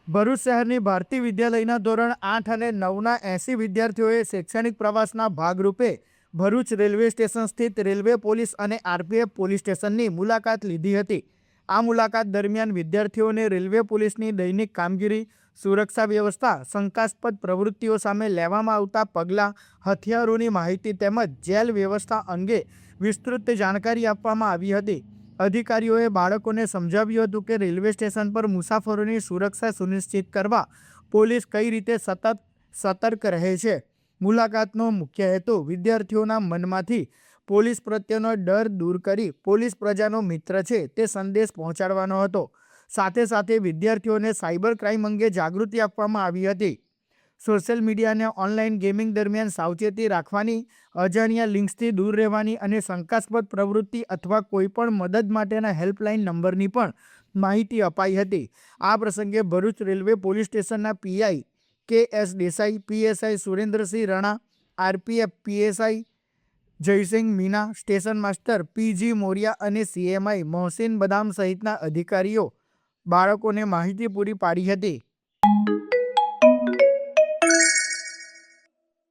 ભરૂચ શહેરની ભારતી વિદ્યાલયના ધોરણ 8 અને 9ના 80 વિદ્યાર્થીઓએ શૈક્ષણિક પ્રવાસના ભાગરૂપે ભરૂચ રેલવે સ્ટેશન સ્થિત રેલવે પોલીસ અને આરપીએફ પોલીસ સ્ટેશનની મુલાકાત લીધી હતી। આ મુલાકાત દરમિયાન વિદ્યાર્થીઓને રેલવે પોલીસની દૈનિક કામગીરી, સુરક્ષા વ્યવસ્થા, શંકાસ્પદ પ્રવૃત્તિઓ સામે લેવામાં આવતા પગલાં, હથિયારોની માહિતી તેમજ જેલ વ્યવસ્થા અંગે વિસ્તૃત જાણકારી આપવામાં આવી હતી। અધિકારીઓએ બાળકોને સમજાવ્યું હતું કે રેલવે સ્ટેશન પર મુસાફરોની સુરક્ષા સુનિશ્ચિત કરવા પોલીસ કઈ રીતે સતર્ક રહે છે। મુલાકાતનો મુખ્ય હેતુ વિદ્યાર્થીઓના મનમાંથી પોલીસ પ્રત્યેનો ડર દૂર કરી પોલીસ પ્રજાનો મિત્ર છે તે સંદેશ પહોંચાડવાનો હતો। સાથે સાથે વિદ્યાર્થીઓને સાયબર ક્રાઇમ અંગે જાગૃતિ આપવામાં આવી હતી। સોશિયલ મીડિયા અને ઓનલાઈન ગેમિંગ દરમિયાન સાવચેતી રાખવાની, અજાણ્યા લિંક્સથી દૂર રહેવાની અને શંકાસ્પદ પ્રવૃત્તિ અથવા કોઈપણ મદદ માટેના હેલ્પલાઇન નંબરની પણ માહિતી અપાઈ હતી। આ પ્રસંગે ભરૂચ રેલવે પોલીસ સ્ટેશનના PI K S. Desai, PSI Surendrasinh Rana, RPF PSI Jaysinh Meena, station master P G. Moriya અને સીએમઆઈ મોહસિન બદામ સહિતના અધિકારીઓ બાળકોને માહિતી પૂરી પાડી હતી।